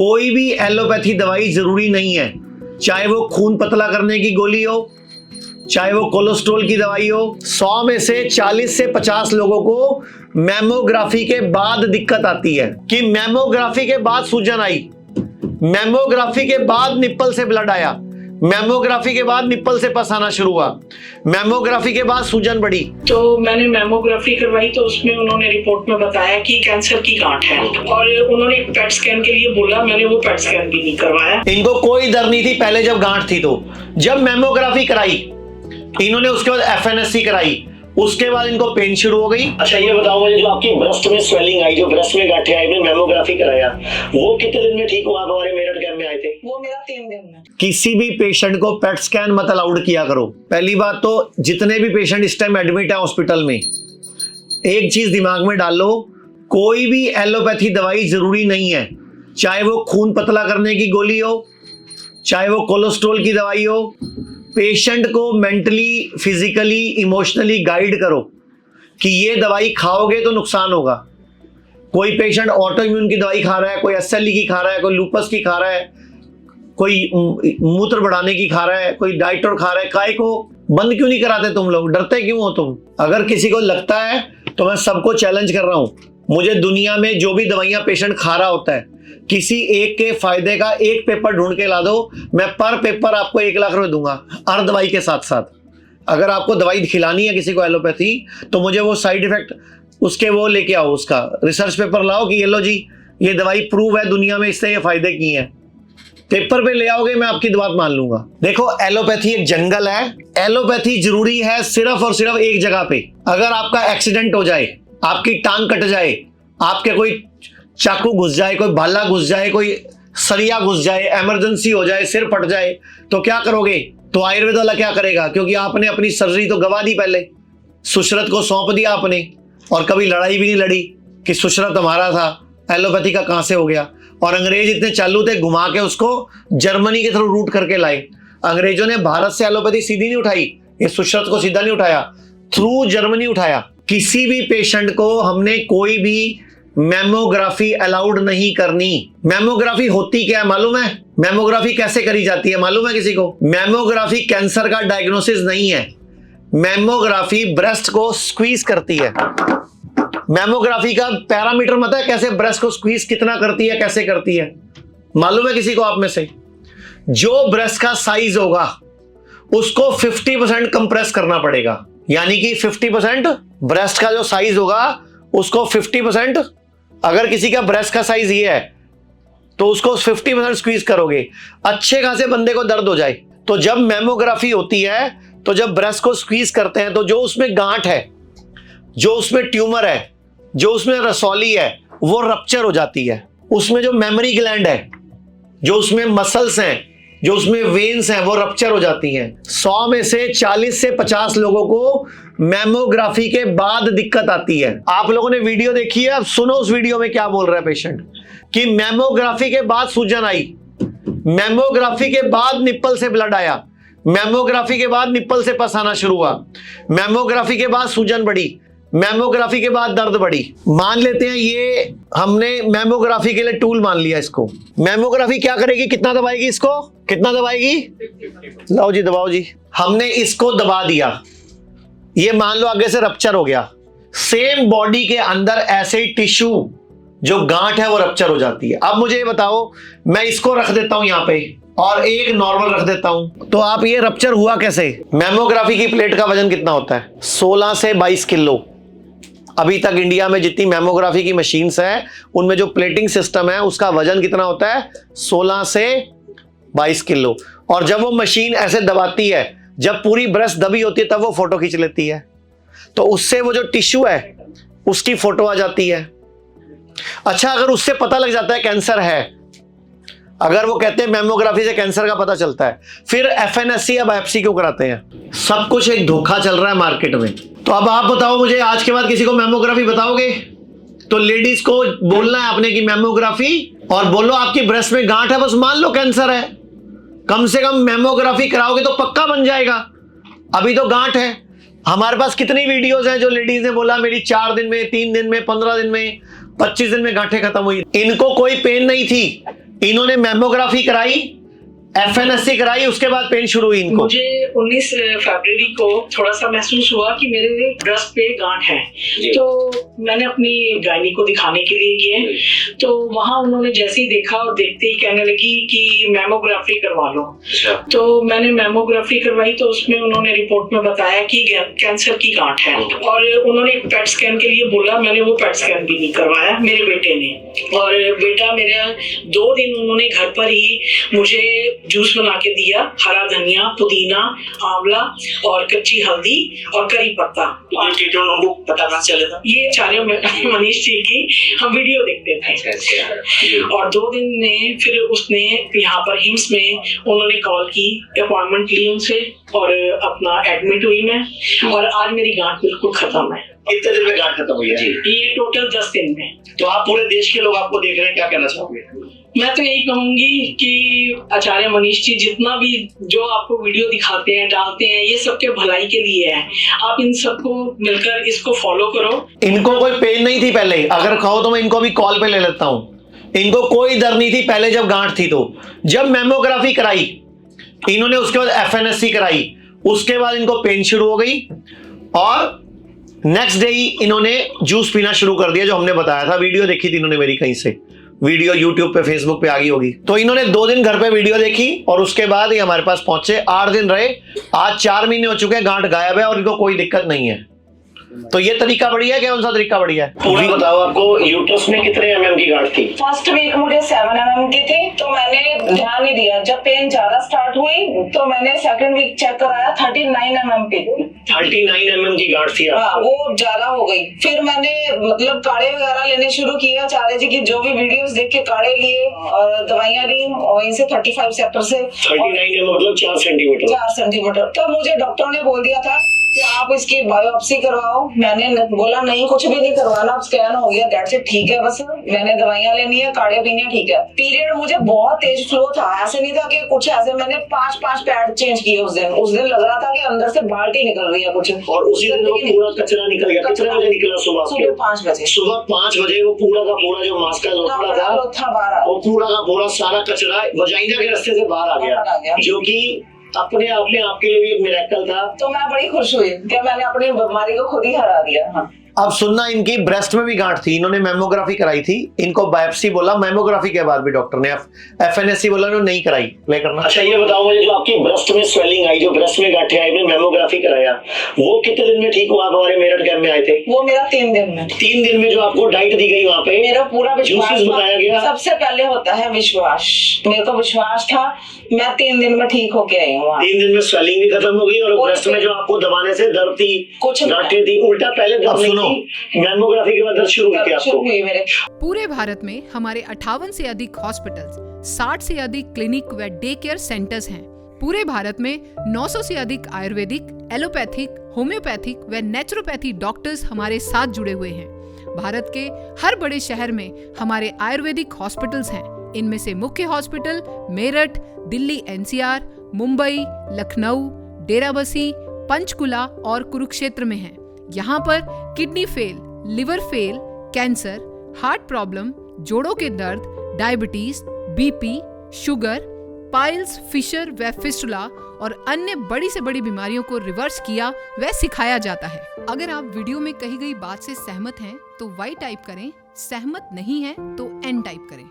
कोई भी एलोपैथी दवाई जरूरी नहीं है, चाहे वो खून पतला करने की गोली हो, चाहे वो कोलेस्ट्रॉल की दवाई हो। 100 में से 40 से 50 लोगों को मैमोग्राफी के बाद दिक्कत आती है कि मैमोग्राफी के बाद सूजन आई, मैमोग्राफी के बाद निप्पल से ब्लड आया, मैमोग्राफी के बाद निप्पल से पस आना शुरू हुआ, मैमोग्राफी के बाद सूजन बढ़ी। तो मैंने मैमोग्राफी करवाई तो उसमें उन्होंने रिपोर्ट में बताया कि कैंसर की गांठ है और उन्होंने पेट स्कैन के लिए बोला, मैंने वो पेट स्कैन भी नहीं करवाया। इनको कोई डर नहीं थी पहले जब गांठ थी, तो जब मैमोग्राफी कराई इन्होंने उसके बाद एफएनएससी कराई, उसके बाद इनको पेन शुरू हो गई। अच्छा ये बताओ मुझे, जो आपकी ब्रेस्ट में स्वेलिंग आई, जो ब्रेस्ट में गांठें आई, मैमोग्राफी कराया, वो कितने दिन में ठीक हुआ? आप हमारे मेरठ कैंप में आए थे। वो मेरा 3 दिन में। किसी भी पेशेंट को पेट स्कैन मत अलाउड किया करो। पहली बात तो जितने भी पेशेंट इस टाइम एडमिट है हॉस्पिटल में, एक चीज दिमाग में डाल लो, कोई भी एलोपैथी दवाई जरूरी नहीं है, चाहे वो खून पतला करने की गोली हो, चाहे वो कोलेस्ट्रॉल की दवाई हो। पेशेंट को मेंटली, फिजिकली, इमोशनली गाइड करो कि ये दवाई खाओगे तो नुकसान होगा। कोई पेशेंट ऑटो इम्यून की दवाई खा रहा है, कोई एसएलई की खा रहा है, कोई लूपस की खा रहा है, कोई मूत्र बढ़ाने की खा रहा है, कोई डाइटर खा रहा है। काय को बंद क्यों नहीं कराते तुम लोग? डरते क्यों हो तुम? अगर किसी को लगता है तो मैं सबको चैलेंज कर रहा हूं, मुझे दुनिया में जो भी दवाइयां पेशेंट खा रहा होता है, किसी एक के फायदे का एक पेपर ढूंढ के ला दो, मैं पर पेपर आपको 1 लाख रुपए दूंगा हर दवाई के साथ साथ। अगर आपको दवाई खिलानी है किसी को एलोपैथी, तो मुझे वो साइड इफेक्ट उसके वो लेके आओ, उसका रिसर्च पेपर लाओ कि ये लो जी, ये दवाई प्रूव है दुनिया में, इससे ये फायदे की है। पेपर पे ले आओगे, मैं आपकी बात मान लूंगा। देखो एलोपैथी एक जंगल है, एलोपैथी जरूरी है सिर्फ और सिर्फ एक जगह पे। अगर आपका एक्सीडेंट हो जाए, आपकी टांग कट जाए, आपके कोई चाकू घुस जाए, कोई भाला घुस जाए, कोई सरिया घुस जाए, इमरजेंसी हो जाए, सिर फट जाए, तो क्या करोगे? तो आयुर्वेद वाला क्या करेगा? क्योंकि आपने अपनी सर्जरी तो गवा दी, पहले सुशरत को सौंप दिया आपने, और कभी लड़ाई भी नहीं लड़ी कि सुशरत हमारा था, एलोपैथी का कहां से हो गया। और अंग्रेज इतने चालू थे, घुमा के उसको जर्मनी के थ्रू रूट करके लाए। अंग्रेजों ने भारत से एलोपैथी सीधी नहीं उठाई, ये सुशरत को सीधा नहीं उठाया, थ्रू जर्मनी उठाया। किसी भी पेशेंट को हमने कोई भी मैमोग्राफी अलाउड नहीं करनी। मैमोग्राफी होती क्या है मालूम है? मैमोग्राफी कैसे करी जाती है मालूम है किसी को? मैमोग्राफी कैंसर का डायग्नोसिस नहीं है, मैमोग्राफी ब्रेस्ट को स्क्वीज करती है। मैमोग्राफी का पैरामीटर पता है कैसे ब्रेस्ट को स्क्वीज कितना करती है, कैसे करती है? मालूम है किसी को आप में से? जो ब्रेस्ट का साइज होगा उसको 50% कंप्रेस करना पड़ेगा, यानी कि 50% ब्रेस्ट का जो साइज होगा उसको 50%, अगर किसी का ब्रेस्ट का साइज ये है तो उसको 50% स्क्वीज करोगे, अच्छे खासे बंदे को दर्द हो जाए। तो जब मैमोग्राफी होती है, तो जब ब्रेस्ट को स्क्वीज करते हैं, तो जो उसमें गांठ है, जो उसमें ट्यूमर है, जो उसमें रसौली है, वो रप्चर हो जाती है। उसमें जो मेमोरी ग्लैंड है, जो उसमें मसल्स हैं, जो उसमें वेन्स हैं, वो रप्चर हो जाती हैं। 100 में से 40 से 50 लोगों को मैमोग्राफी के बाद दिक्कत आती है। आप लोगों ने वीडियो देखी है, अब सुनो उस वीडियो में क्या बोल रहा है पेशेंट कि मैमोग्राफी के बाद सूजन आई, मैमोग्राफी के बाद निप्पल से ब्लड आया, मैमोग्राफी के बाद निप्पल से पस आना शुरू हुआ, मैमोग्राफी के बाद सूजन बढ़ी, मैमोग्राफी के बाद दर्द बढ़ी। मान लेते हैं ये हमने मैमोग्राफी के लिए टूल मान लिया इसको। मैमोग्राफी क्या करेगी? कितना दबाएगी इसको? कितना दबाएगी? लाओ जी, दबाओ जी। हमने इसको दबा दिया, ये मान लो आगे से रप्चर हो गया। सेम बॉडी के अंदर ऐसे ही टिश्यू जो गांठ है वो रप्चर हो जाती है। अब मुझे ये बताओ, मैं इसको रख देता हूं यहां पे और एक नॉर्मल रख देता हूं, तो आप ये रप्चर हुआ कैसे? मैमोग्राफी की प्लेट का वजन कितना होता है? 16 से 22 किलो। अभी तक इंडिया में जितनी मैमोग्राफी की मशीन्स हैं उनमें जो प्लेटिंग सिस्टम है उसका वजन कितना होता है? 16 से 22 किलो। और जब वो मशीन ऐसे दबाती है, जब पूरी ब्रेस्ट दबी होती है, तब वो फोटो खींच लेती है, तो उससे वो जो टिश्यू है उसकी फोटो आ जाती है। अच्छा, अगर उससे पता लग जाता है कैंसर है, अगर वो कहते हैं मैमोग्राफी से कैंसर का पता चलता है, फिर एफएनएससी या बायोप्सी क्यों कराते हैं? सब कुछ एक धोखा चल रहा है मार्केट में। तो अब आप बताओ मुझे, आज के बाद किसी को मैमोग्राफी बताओगे तो लेडीज को बोलना है आपने कि मैमोग्राफी, और बोलो आपकी ब्रेस्ट में गांठ है, बस मान लो कैंसर है, कम से कम मैमोग्राफी कराओगे तो पक्का बन जाएगा। अभी तो गांठ है। हमारे पास कितनी वीडियोस हैं जो लेडीज ने बोला मेरी 4 दिन में, 3 दिन में, 15 दिन में, 25 दिन में गांठें खत्म हुई। इनको कोई पेन नहीं थी, इन्होंने मेमोग्राफी कराई, एफएनएससी कराई, उसके बाद पेन शुरू हुई इनको। मुझे 19 फरवरी को थोड़ा सा महसूस हुआ कि मेरे ब्रेस्ट पे गांठ है, तो मैंने अपनी गायनी को दिखाने के लिए गए, तो वहां उन्होंने जैसे ही देखा और देखते ही कहने लगी कि मेमोग्राफी करवा लो। तो मैंने मेमोग्राफी करवाई, तो उसमें उन्होंने रिपोर्ट में बताया कि कैंसर की गांठ है, और उन्होंने पेट स्कैन के लिए बोला। मैंने वो पेट स्कैन भी नहीं करवाया, मेरे बेटे ने। और बेटा मेरा 2 दिन उन्होंने घर पर ही मुझे जूस बना के दिया, हरा धनिया, पुदीना, आंवला और कच्ची हल्दी और करी पत्ता। पता ना चलेगा, ये आचार्य मनीष जी की हम वीडियो देखते थे। और 2 दिन में फिर उसने यहाँ पर हिम्स में उन्होंने कॉल की, अपॉइंटमेंट ली उनसे और अपना एडमिट हुई मैं, और आज मेरी गांठ बिल्कुल खत्म है। कितने दिन में गांठ खत्म हुई है? ये टोटल 10 दिन में। तो आप पूरे देश के लोग आपको देख रहे हैं, क्या कहना चाहोगे? मैं तो यही कहूंगी कि आचार्य मनीष जी जितना भी जो आपको वीडियो दिखाते हैं, डालते हैं, ये सबके भलाई के लिए है। आप इन सबको मिलकर इसको फॉलो करो। इनको कोई पेन नहीं थी पहले, अगर कहो तो मैं इनको भी कॉल पे ले लेता हूं। इनको कोई दर्द नहीं थी पहले जब गांठ थी, तो जब मेमोग्राफी कराई इन्होंने, उसके बाद एफएनएससी कराई, उसके बाद इनको पेन शुरू हो गई, और नेक्स्ट डे ही इन्होंने जूस पीना शुरू कर दिया, जो हमने बताया था। वीडियो देखी थी इन्होंने मेरी, कहीं से वीडियो यूट्यूब पे, फेसबुक पे आ गई होगी। तो इन्होंने 2 दिन घर पे वीडियो देखी और उसके बाद ही हमारे पास पहुंचे। 8 दिन रहे, आज 4 महीने हो चुके हैं, गांठ गायब है और इनको कोई दिक्कत नहीं है। तो ये तरीका बढ़िया है, कौन सा तरीका बढ़िया है? पूरा बताओ, आपको यूट्रस में कितने mm की गांठ थी? फर्स्ट वीक मुझे 7 mm की थी, तो मैंने ध्यान नहीं दिया। जब पेन ज्यादा स्टार्ट हुई तो मैंने सेकंड वीक चेक कराया, 39 mm की। 39 mm की गांठ थी हाँ, वो ज्यादा हो गई। फिर मैंने मतलब काढ़े वगैरह लेने शुरू किए, आचार्य जी की जो भी वीडियोस देख के काढ़े लिए और दवाइयां ली, और इनसे 35 सेक्टर से 39 mm मतलब 4 सेंटीमीटर। 4 सेंटीमीटर। तो मुझे डॉक्टर ने बोल दिया था कि आप इसकी बायोप्सी करवाओ। मैंने बोला नहीं, कुछ भी नहीं करवाना, स्कैन हो गया, दैट्स इट, ठीक है, बस मैंने दवाइयां लेनी है, काढ़े पीने, ठीक है। पीरियड मुझे बहुत तेज फ्लो था, ऐसे नहीं था कि कुछ ऐसे। मैंने 5 पैड चेंज किए उस दिन लग रहा था कि अंदर से बाल्टी निकल रही है कुछ। और उसी दिन वो पूरा कचरा निकल गया। कितने बजे निकला? सुबह 5 बजे। सुबह 5 बजे वो पूरा का पूरा जो मास्क का लोथड़ा था बाहर, वो पूरा का पूरा सारा कचरा वजाइना के रास्ते से बाहर आ गया, जो कि अपने आप में आपके लिए भी एक मिरेकल था। तो मैं बड़ी खुश हुई कि मैंने अपनी बीमारी को खुद ही हरा दिया। हाँ। अब सुनना, इनकी ब्रेस्ट में भी गांठ थी, इन्होंने मेमोग्राफी कराई थी, इनको बायोप्सी बोला, मेमोग्राफी के बाद भी डॉक्टर ने एफएनएससी बोला, इन्होंने नहीं कराई। प्ले करना। अच्छा, ये बताओ मुझे, जो आपकी ब्रेस्ट में स्वेलिंग आई, जो ब्रेस्ट में गांठें आई, मेमोग्राफी कराया, वो कितने दिन में ठीक हुआ? आप हमारे मेरठ कैंप में आए थे। वो मेरा 3 दिन में। 3 दिन में जो आपको डाइट दी गई, वहाँ पे मेरा पूरा विश्वास बताया गया। सबसे पहले होता है विश्वास। मेरे को विश्वास था, मैं 3 दिन में ठीक होके आई हूँ। 3 दिन में स्वेलिंग भी खत्म हो गई, और ब्रेस्ट में जो आपको दबाने से दर्द थी, कुछ गांठें थी, उल्टा पहले दर्द नहीं थी, मेमोग्राफी के बाद दर्द शुरू हुई थी आपको। पूरे भारत में हमारे 58 से अधिक हॉस्पिटल्स, 60 से अधिक क्लिनिक व डे केयर सेंटर्स हैं। पूरे भारत में 900 से अधिक आयुर्वेदिक, एलोपैथिक, होम्योपैथिक व नेचुरोपैथी डॉक्टर्स हमारे साथ जुड़े हुए हैं। भारत के हर बड़े शहर में हमारे आयुर्वेदिक हॉस्पिटल्स हैं। इनमें से मुख्य हॉस्पिटल मेरठ, दिल्ली एनसीआर, मुंबई, लखनऊ, डेराबसी, पंचकुला और कुरुक्षेत्र में हैं। यहाँ पर kidney fail, liver fail, cancer, heart problem, जोड़ों के दर्द, diabetes, BP, sugar, piles, fissure व फिस्टुला और अन्य बड़ी से बड़ी बीमारियों को रिवर्स किया व सिखाया जाता है। अगर आप वीडियो में कही गई बात से सहमत हैं तो वाई टाइप करें, सहमत नहीं हैं तो एन टाइप करें।